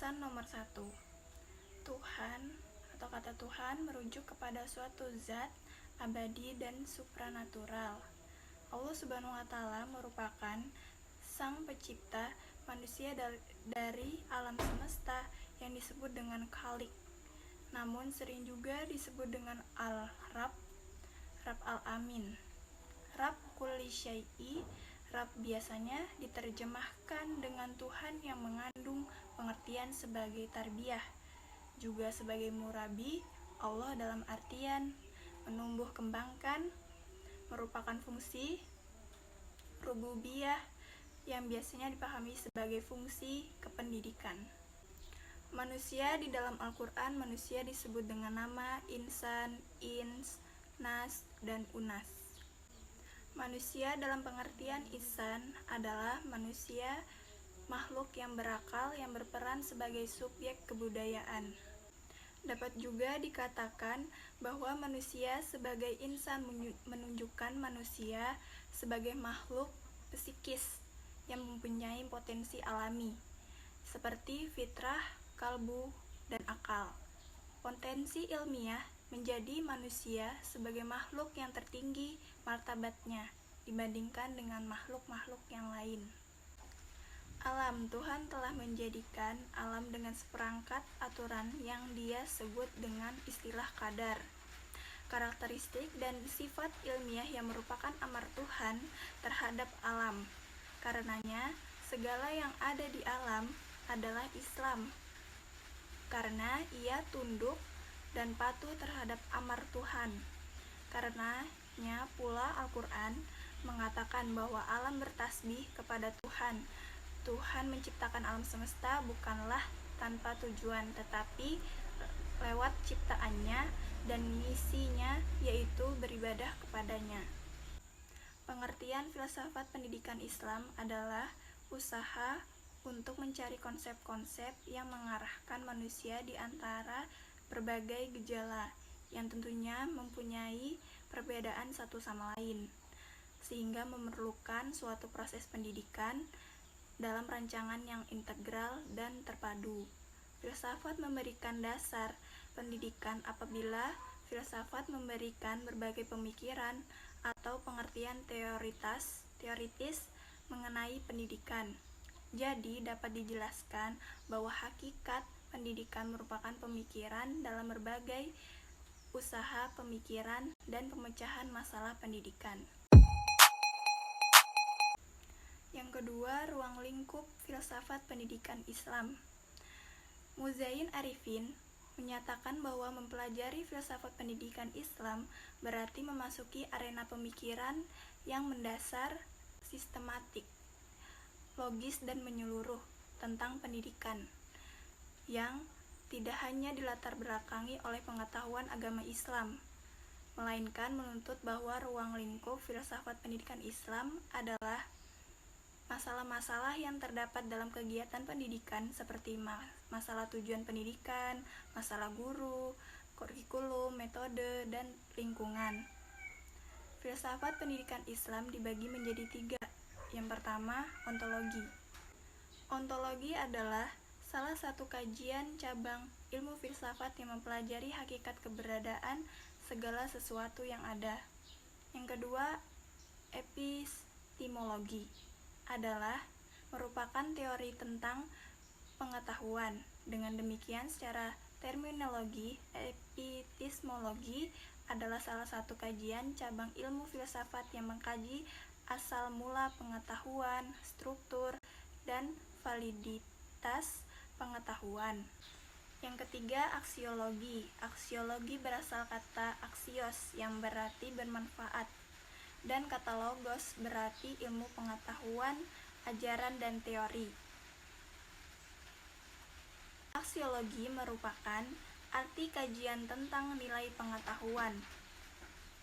Alasan nomor 1. Tuhan atau kata Tuhan merujuk kepada suatu zat abadi dan supranatural. Allah Subhanahu wa Ta'ala merupakan sang pencipta manusia dari alam semesta yang disebut dengan Khalik. Namun sering juga disebut dengan Al-Rabb, Rabb Al-Amin, Rabb kulli syai'i. Rabb biasanya diterjemahkan dengan Tuhan yang mengandung pengertian sebagai tarbiyah, juga sebagai murabi Allah dalam artian menumbuh kembangkan, merupakan fungsi rububiyah yang biasanya dipahami sebagai fungsi kependidikan. Manusia di dalam Al-Quran, manusia disebut dengan nama insan, ins, nas, dan unas. Manusia dalam pengertian insan adalah manusia makhluk yang berakal yang berperan sebagai subjek kebudayaan. Dapat juga dikatakan bahwa manusia sebagai insan menunjukkan manusia sebagai makhluk psikis yang mempunyai potensi alami seperti fitrah, kalbu, dan akal. Potensi ilmiah menjadi manusia sebagai makhluk yang tertinggi martabatnya dibandingkan dengan makhluk-makhluk yang lain. Alam, Tuhan telah menjadikan alam dengan seperangkat aturan yang Dia sebut dengan istilah qadar. Karakteristik dan sifat ilmiah yang merupakan amar Tuhan terhadap alam. Karenanya, segala yang ada di alam adalah Islam, karena ia tunduk dan patuh terhadap amar Tuhan. Karenanya pula Al-Quran mengatakan bahwa alam bertasbih kepada Tuhan. Tuhan menciptakan alam semesta bukanlah tanpa tujuan, tetapi lewat ciptaannya dan misinya, yaitu beribadah kepadanya. Pengertian filsafat pendidikan Islam adalah usaha untuk mencari konsep-konsep yang mengarahkan manusia di antara berbagai gejala yang tentunya mempunyai perbedaan satu sama lain, sehingga memerlukan suatu proses pendidikan dalam rancangan yang integral dan terpadu. Filsafat memberikan dasar pendidikan apabila filsafat memberikan berbagai pemikiran atau pengertian teoritis mengenai pendidikan. Jadi dapat dijelaskan bahwa hakikat pendidikan merupakan pemikiran dalam berbagai usaha pemikiran dan pemecahan masalah pendidikan. Yang kedua, ruang lingkup filsafat pendidikan Islam. Muzain Arifin menyatakan bahwa mempelajari filsafat pendidikan Islam berarti memasuki arena pemikiran yang mendasar, sistematik, logis, dan menyeluruh tentang pendidikan, yang tidak hanya dilatar belakangi oleh pengetahuan agama Islam, melainkan menuntut bahwa ruang lingkup filsafat pendidikan Islam adalah masalah-masalah yang terdapat dalam kegiatan pendidikan seperti masalah tujuan pendidikan, masalah guru, kurikulum, metode, dan lingkungan. Filsafat pendidikan Islam dibagi menjadi 3. Yang pertama, ontologi. Ontologi adalah salah satu kajian cabang ilmu filsafat yang mempelajari hakikat keberadaan segala sesuatu yang ada. Yang kedua, epistemologi adalah merupakan teori tentang pengetahuan. Dengan demikian, secara terminologi, epistemologi adalah salah satu kajian cabang ilmu filsafat yang mengkaji asal mula pengetahuan, struktur, dan validitas pengetahuan. Yang ketiga, aksiologi. Aksiologi berasal kata aksios yang berarti bermanfaat, dan kata logos berarti ilmu pengetahuan, ajaran, dan teori. Aksiologi merupakan arti kajian tentang nilai pengetahuan,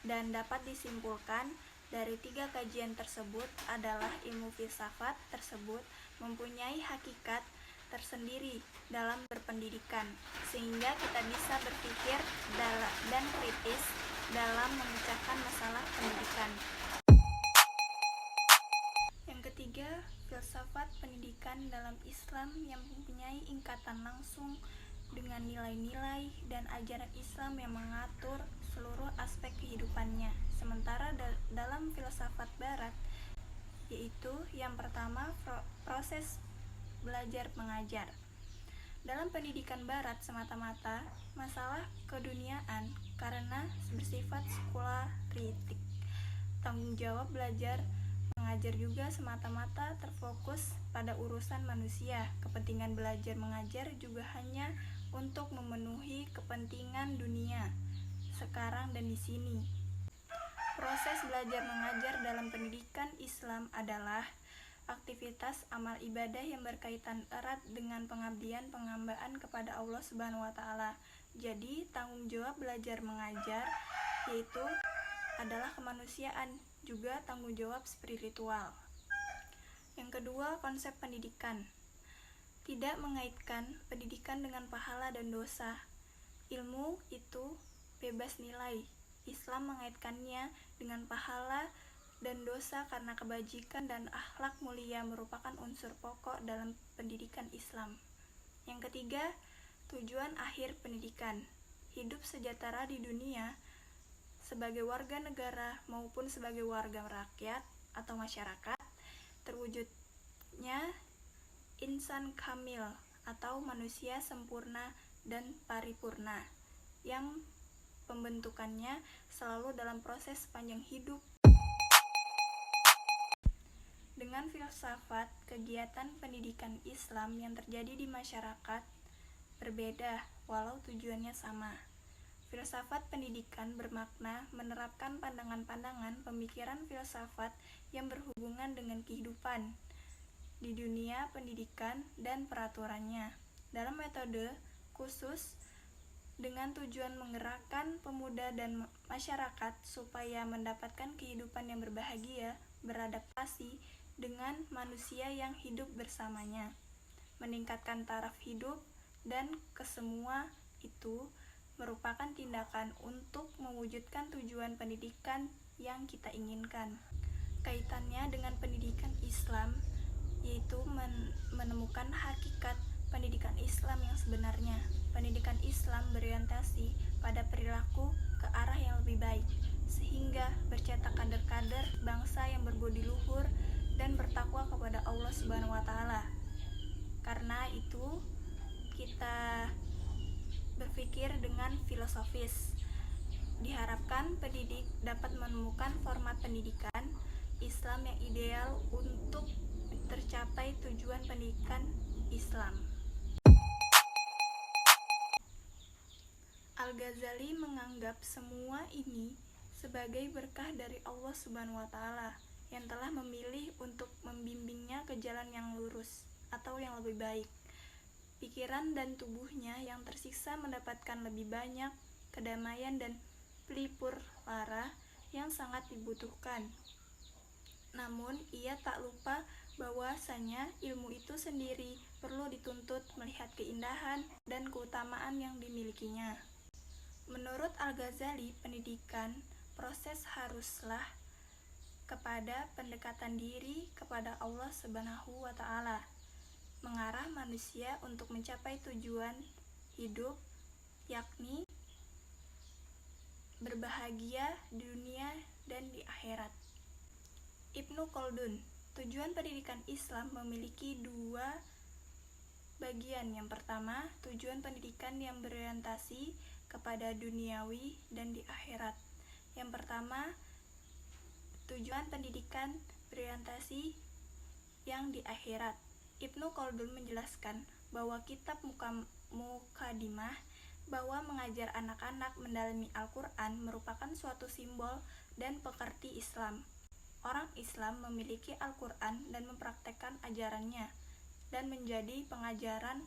dan dapat disimpulkan dari 3 kajian tersebut adalah ilmu filsafat tersebut mempunyai hakikat tersendiri dalam berpendidikan, sehingga kita bisa berpikir dan kritis dalam memecahkan masalah pendidikan. Yang ketiga, filsafat filsafat pendidikan dalam Islam yang mempunyai ikatan langsung dengan nilai-nilai dan ajaran Islam yang mengatur seluruh aspek kehidupannya. Sementara dalam filsafat Barat, yaitu yang pertama proses belajar mengajar. Dalam pendidikan Barat semata-mata masalah keduniaan karena bersifat skularitik. Tanggung jawab belajar mengajar juga semata-mata terfokus pada urusan manusia. Kepentingan belajar mengajar juga hanya untuk memenuhi kepentingan dunia sekarang dan di sini. Proses belajar mengajar dalam pendidikan Islam adalah aktivitas amal ibadah yang berkaitan erat dengan pengabdian penghambaan kepada Allah Subhanahu wa taala. Jadi, tanggung jawab belajar mengajar yaitu adalah kemanusiaan, juga tanggung jawab spiritual. Yang kedua, konsep pendidikan. Tidak mengaitkan pendidikan dengan pahala dan dosa. Ilmu itu bebas nilai. Islam mengaitkannya dengan pahala dan dosa karena kebajikan dan akhlak mulia merupakan unsur pokok dalam pendidikan Islam. Yang ketiga, tujuan akhir pendidikan. Hidup sejahtera di dunia sebagai warga negara maupun sebagai warga rakyat atau masyarakat, terwujudnya insan kamil atau manusia sempurna dan paripurna yang pembentukannya selalu dalam proses panjang hidup. Dengan filsafat, kegiatan pendidikan Islam yang terjadi di masyarakat berbeda walau tujuannya sama. Filsafat pendidikan bermakna menerapkan pandangan-pandangan pemikiran filsafat yang berhubungan dengan kehidupan di dunia pendidikan dan peraturannya dalam metode khusus dengan tujuan menggerakkan pemuda dan masyarakat supaya mendapatkan kehidupan yang berbahagia, beradaptasi dengan manusia yang hidup bersamanya, meningkatkan taraf hidup, dan kesemua itu merupakan tindakan untuk mewujudkan tujuan pendidikan yang kita inginkan. Kaitannya dengan pendidikan Islam yaitu menemukan hakikat pendidikan Islam yang sebenarnya. Pendidikan Islam berorientasi pada perilaku ke arah yang lebih baik, sehingga bercetak kader-kader bangsa yang berbudi luhur dan bertakwa kepada Allah Subhanahu wa taala. Karena itu, kita berpikir dengan filosofis. Diharapkan pendidik dapat menemukan format pendidikan Islam yang ideal untuk tercapai tujuan pendidikan Islam. Al-Ghazali menganggap semua ini sebagai berkah dari Allah Subhanahu wa taala yang telah memilih untuk membimbingnya ke jalan yang lurus atau yang lebih baik. Pikiran dan tubuhnya yang tersiksa mendapatkan lebih banyak kedamaian dan pelipur lara yang sangat dibutuhkan. Namun, ia tak lupa bahwasanya ilmu itu sendiri perlu dituntut melihat keindahan dan keutamaan yang dimilikinya. Menurut Al-Ghazali, pendidikan proses haruslah kepada pendekatan diri kepada Allah Subhanahu wa taala, mengarah manusia untuk mencapai tujuan hidup, yakni berbahagia di dunia dan di akhirat. Ibnu Khaldun, tujuan pendidikan Islam memiliki dua bagian. Yang pertama, tujuan pendidikan yang berorientasi kepada duniawi dan di akhirat. Yang pertama, tujuan pendidikan berorientasi yang di akhirat. Ibnu Khaldun menjelaskan bahwa kitab Mukadimah bahwa mengajar anak-anak mendalami Al-Quran merupakan suatu simbol dan pekerti Islam. Orang Islam memiliki Al-Quran dan mempraktekkan ajarannya dan menjadi pengajaran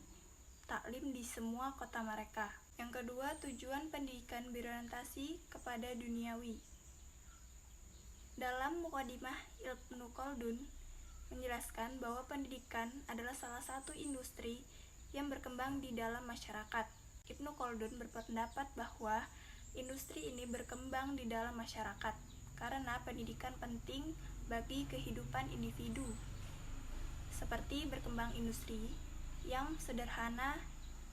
taklim di semua kota mereka. Yang kedua, tujuan pendidikan berorientasi kepada duniawi. Dalam Mukadimah, Ibnu Khaldun menjelaskan bahwa pendidikan adalah salah satu industri yang berkembang di dalam masyarakat. Ibnu Khaldun berpendapat bahwa industri ini berkembang di dalam masyarakat karena pendidikan penting bagi kehidupan individu. seperti berkembang industri yang sederhana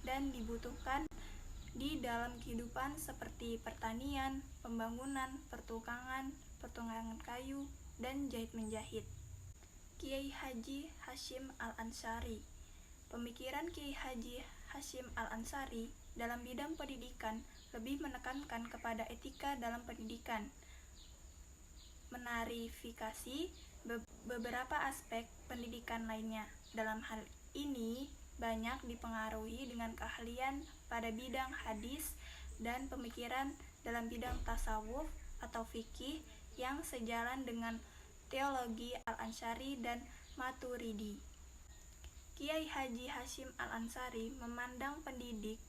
dan dibutuhkan di dalam kehidupan seperti pertanian, pembangunan, pertukangan kayu, dan jahit-menjahit. Kiai Haji Hasyim Al-Ansari. Pemikiran Kiai Haji Hasyim Al-Ansari dalam bidang pendidikan lebih menekankan kepada etika dalam pendidikan, menarifikasi beberapa aspek pendidikan lainnya. Dalam hal ini banyak dipengaruhi dengan keahlian pada bidang hadis dan pemikiran dalam bidang tasawuf atau fikih yang sejalan dengan teologi Al-Ansari dan Maturidi. Kiai Haji Hasyim Al-Ansari memandang pendidik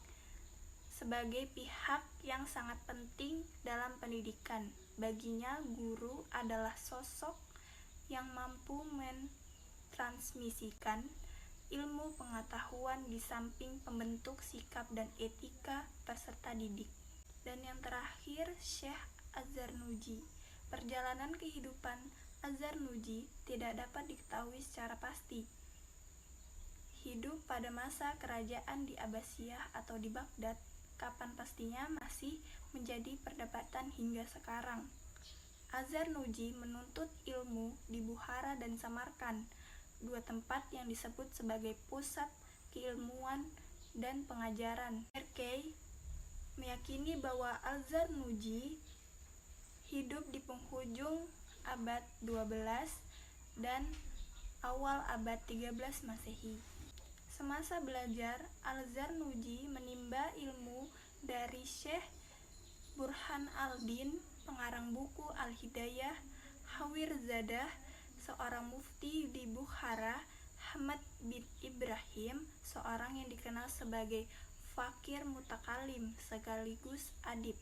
sebagai pihak yang sangat penting dalam pendidikan. Baginya, guru adalah sosok yang mampu mentransmisikan ilmu pengetahuan di samping pembentuk sikap dan etika peserta didik. Dan yang terakhir, Syekh Az-Zarnuji. Perjalanan kehidupan Az-Zarnuji tidak dapat diketahui secara pasti. Hidup pada masa kerajaan di Abbasiyah atau di Baghdad, kapan pastinya masih menjadi perdebatan hingga sekarang. Az-Zarnuji menuntut ilmu di Bukhara dan Samarkand, dua tempat yang disebut sebagai pusat keilmuan dan pengajaran. RK meyakini bahwa Az-Zarnuji hidup di penghujung abad 12 dan awal abad 13 Masehi. Semasa belajar, Al-Zarnuji menimba ilmu dari Syekh Burhan al-Din, pengarang buku Al-Hidayah, Hawirzadah, seorang mufti di Bukhara, Ahmad bin Ibrahim, seorang yang dikenal sebagai fakir mutakalim sekaligus adib.